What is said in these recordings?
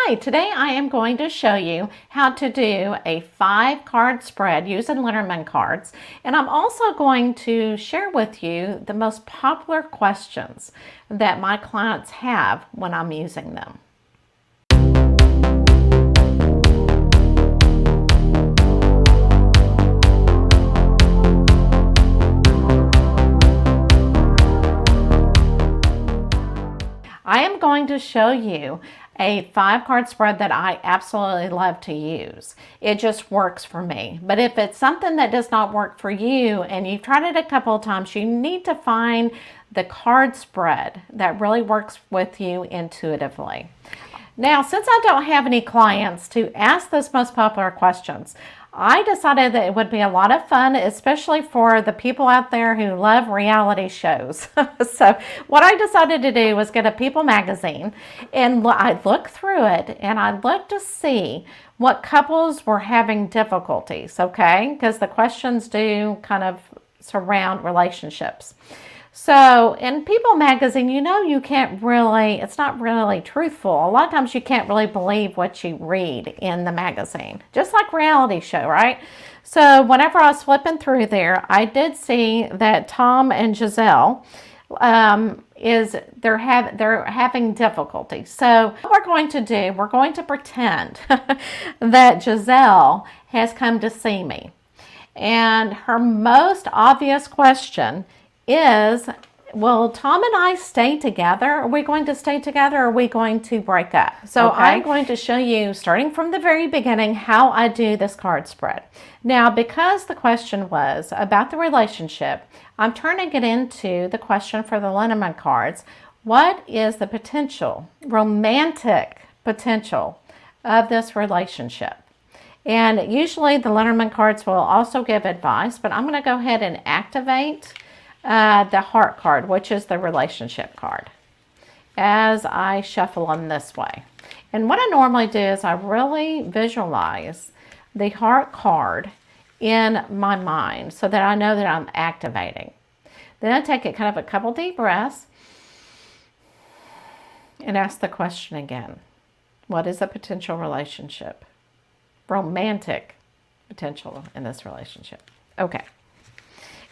Hi, today I am going to show you how to do a 5-card spread using Lenormand cards, and I'm also going to share with you the most popular questions that my clients have when I'm using them. I am going to show you a 5-card spread that I absolutely love to use. It just works for me. But if it's something that does not work for you and you've tried it a couple of times, you need to find the card spread that really works with you intuitively. Now, since I don't have any clients to ask those most popular questions, I decided that it would be a lot of fun, especially for the people out there who love reality shows. So what I decided to do was get a People magazine, and I looked through it, and I looked to see what couples were having difficulties, okay? Because the questions do kind of surround relationships. So in People magazine, you can't really, it's not really truthful. A lot of times you can't really believe what you read in the magazine, just like reality show, right? So whenever I was flipping through there, I did see that Tom and Giselle they're having difficulty. So what we're going to do, we're going to pretend that Giselle has come to see me. And her most obvious question is, will Tom and I stay together? Are we going to stay together, or are we going to break up? So okay. I'm going to show you, starting from the very beginning, how I do this card spread. Now, because the question was about the relationship, I'm turning it into the question for the Lenormand cards. What is the potential, romantic potential of this relationship? And usually the Lenormand cards will also give advice, but I'm going to go ahead and activate the heart card, which is the relationship card, as I shuffle them this way. And what I normally do is I really visualize the heart card in my mind so that I know that I'm activating. Then I take it kind of a couple deep breaths and ask the question again. What is the potential relationship? Romantic potential in this relationship. Okay.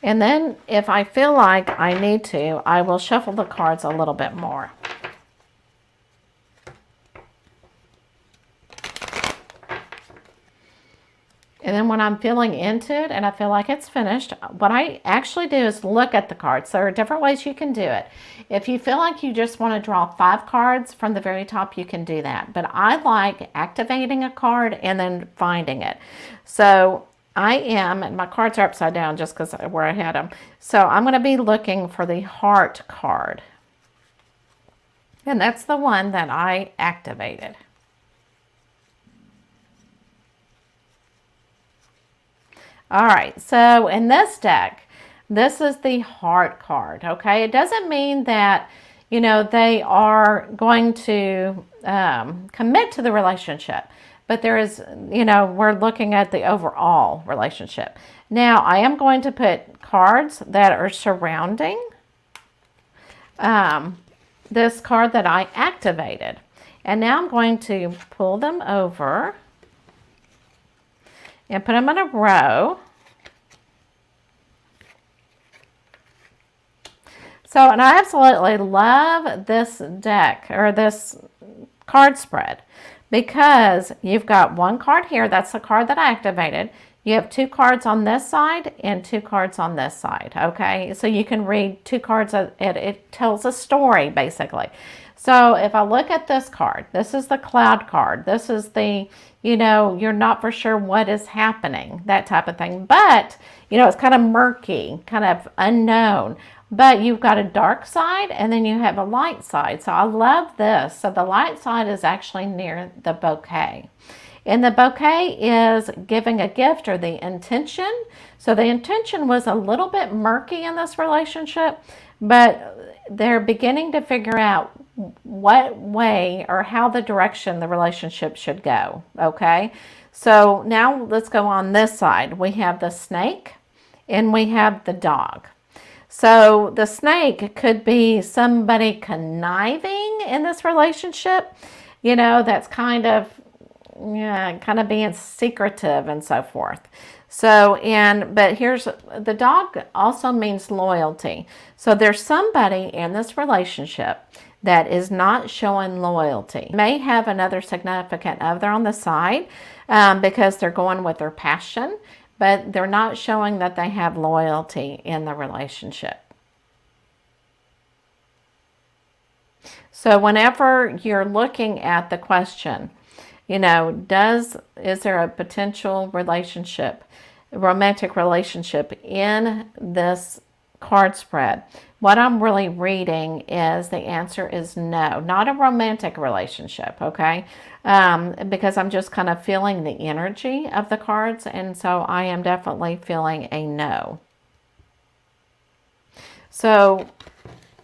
And then if I feel like I need to, I will shuffle the cards a little bit more. And then when I'm feeling into it and I feel like it's finished, what I actually do is look at the cards. There are different ways you can do it. If you feel like you just want to draw 5 cards from the very top, you can do that. But I like activating a card and then finding it. So I am, and my cards are upside down just because where I had them. So I'm going to be looking for the heart card. And that's the one that I activated. All right, so in this deck, this is the heart card, okay? It doesn't mean that, they are going to commit to the relationship, but there is, we're looking at the overall relationship. Now, I am going to put cards that are surrounding this card that I activated. And now I'm going to pull them over and put them in a row. So, and I absolutely love this deck, or this card spread, because you've got one card here. That's the card that I activated. You have 2 cards on this side and 2 cards on this side, okay? So you can read 2 cards. It tells a story, basically. So if I look at this card, this is the cloud card. This is the, you're not for sure what is happening, that type of thing. But, it's kind of murky, kind of unknown. But you've got a dark side and then you have a light side. So I love this. So the light side is actually near the bouquet. And the bouquet is giving a gift, or the intention. So the intention was a little bit murky in this relationship, but they're beginning to figure out what way or how the direction the relationship should go, okay? So now let's go on this side. We have the snake and we have the dog. So the snake could be somebody conniving in this relationship. that's kind of being secretive and so forth. So, but here's the dog also means loyalty. So there's somebody in this relationship that is not showing loyalty. May have another significant other on the side because they're going with their passion, but they're not showing that they have loyalty in the relationship. So whenever you're looking at the question, is there a potential relationship, romantic relationship in this card spread? What I'm really reading is the answer is no, not a romantic relationship, okay? Because I'm just kind of feeling the energy of the cards, and so I am definitely feeling a no. So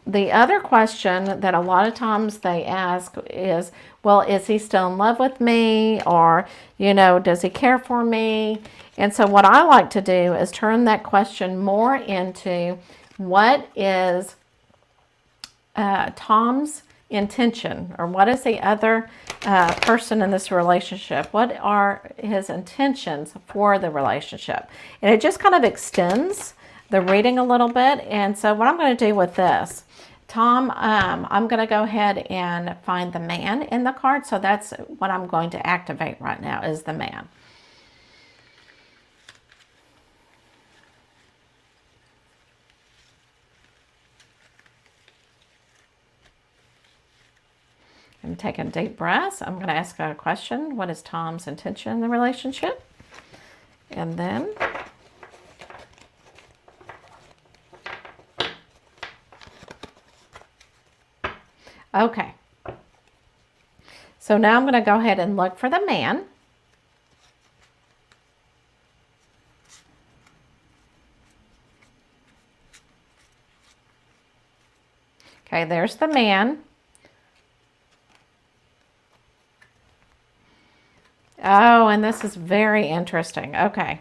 the other question that a lot of times they ask is, well, is he still in love with me? Or, does he care for me? And so what I like to do is turn that question more into what is Tom's intention, or what is the other person in this relationship? What are his intentions for the relationship? And it just kind of extends the reading a little bit. And so what I'm going to do with this, Tom, I'm going to go ahead and find the man in the card. So that's what I'm going to activate right now, is the man. I'm taking deep breaths. I'm going to ask a question. What is Tom's intention in the relationship? And then okay. So now I'm going to go ahead and look for the man. Okay, there's the man. Oh, and this is very interesting. Okay.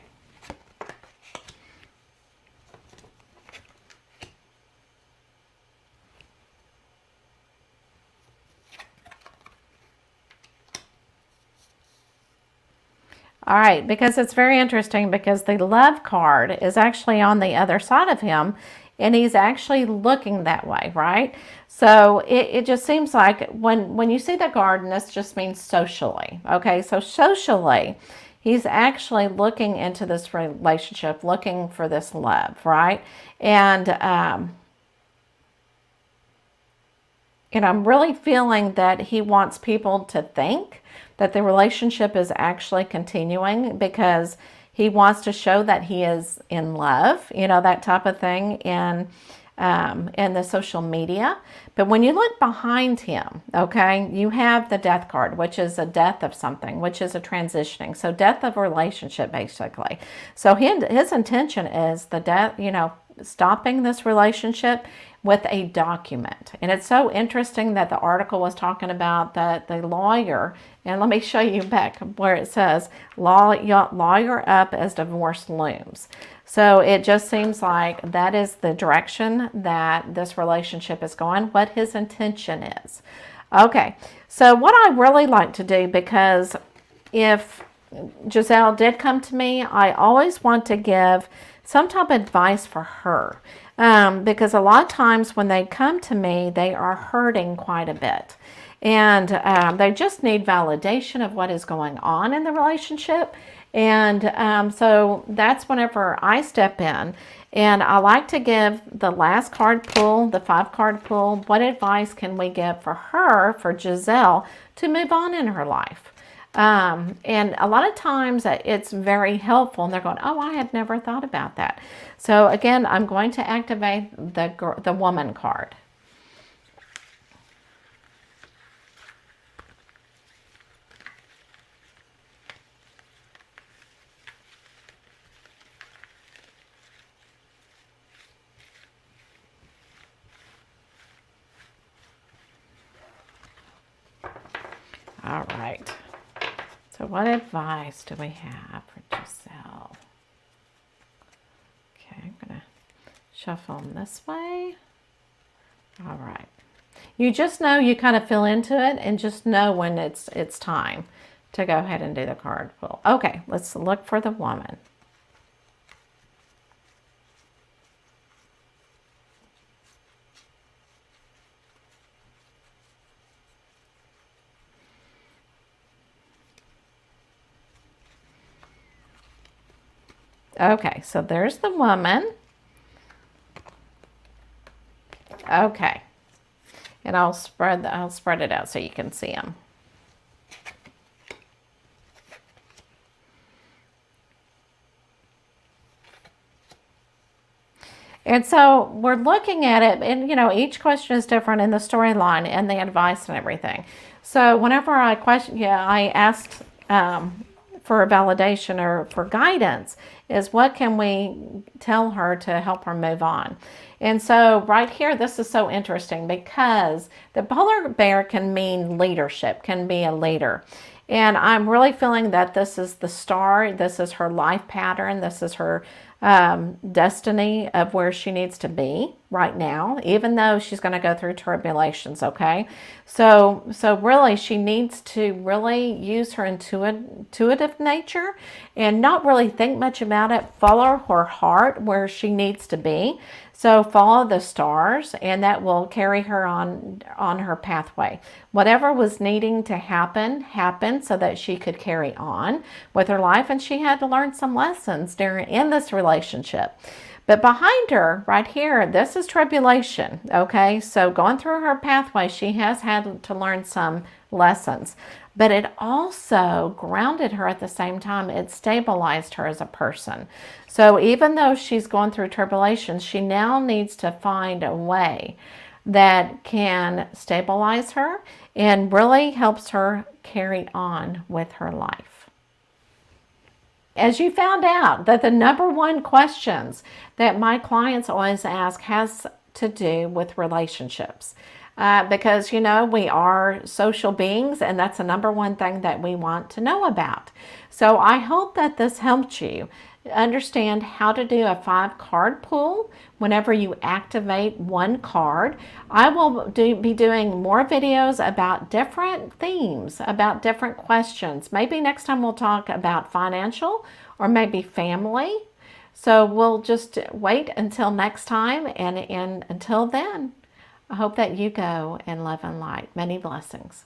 All right, because it's very interesting, because the love card is actually on the other side of him, and he's actually looking that way, right? So it just seems like when you see the card, and this just means socially, okay? So socially, he's actually looking into this relationship, looking for this love, right? And I'm really feeling that he wants people to think that the relationship is actually continuing, because he wants to show that he is in love, that type of thing in the social media. But when you look behind him, okay, you have the death card, which is a death of something, which is a transitioning. So death of a relationship, basically. So his intention is the death, stopping this relationship with a document. And it's so interesting that the article was talking about that the lawyer, and let me show you back where it says lawyer up as divorce looms. So it just seems like that is the direction that this relationship is going, what his intention is. Okay, so what I really like to do, because if Giselle did come to me, I always want to give some type of advice for her. Because a lot of times when they come to me, they are hurting quite a bit. And they just need validation of what is going on in the relationship. And so that's whenever I step in. And I like to give the last card pull, the 5-card pull. What advice can we give for her, for Giselle, to move on in her life? And a lot of times it's very helpful, and they're going, oh, I had never thought about that. So again, I'm going to activate the woman card. All right. So what advice do we have for Giselle? Okay, I'm going to shuffle them this way. All right. You just know, you kind of feel into it and just know when it's time to go ahead and do the card pull. Okay, let's look for the woman. Okay, so there's the woman. Okay, and I'll spread it out so you can see them. And so we're looking at it, and each question is different in the storyline and the advice and everything. So whenever I asked for a validation or for guidance, is what can we tell her to help her move on? And so right here, this is so interesting because the polar bear can mean leadership, can be a leader. And I'm really feeling that this is the star, this is her life pattern, this is her destiny of where she needs to be right now, even though she's going to go through tribulations. Okay, so really she needs to really use her intuitive nature and not really think much about it. Follow her heart where she needs to be. So follow the stars, and that will carry her on her pathway. Whatever was needing to happen so that she could carry on with her life, and she had to learn some lessons in this relationship. But behind her, right here, this is tribulation, okay? So going through her pathway, she has had to learn some lessons. But it also grounded her at the same time. It stabilized her as a person. So even though she's going through tribulations, she now needs to find a way that can stabilize her and really helps her carry on with her life. As you found out that the #1 questions that my clients always ask has to do with relationships. Because, we are social beings, and that's the #1 thing that we want to know about. So I hope that this helped you understand how to do a 5-card pull whenever you activate one card. I will be doing more videos about different themes, about different questions. Maybe next time we'll talk about financial or maybe family. So we'll just wait until next time, and until then, I hope that you go in love and light. Many blessings.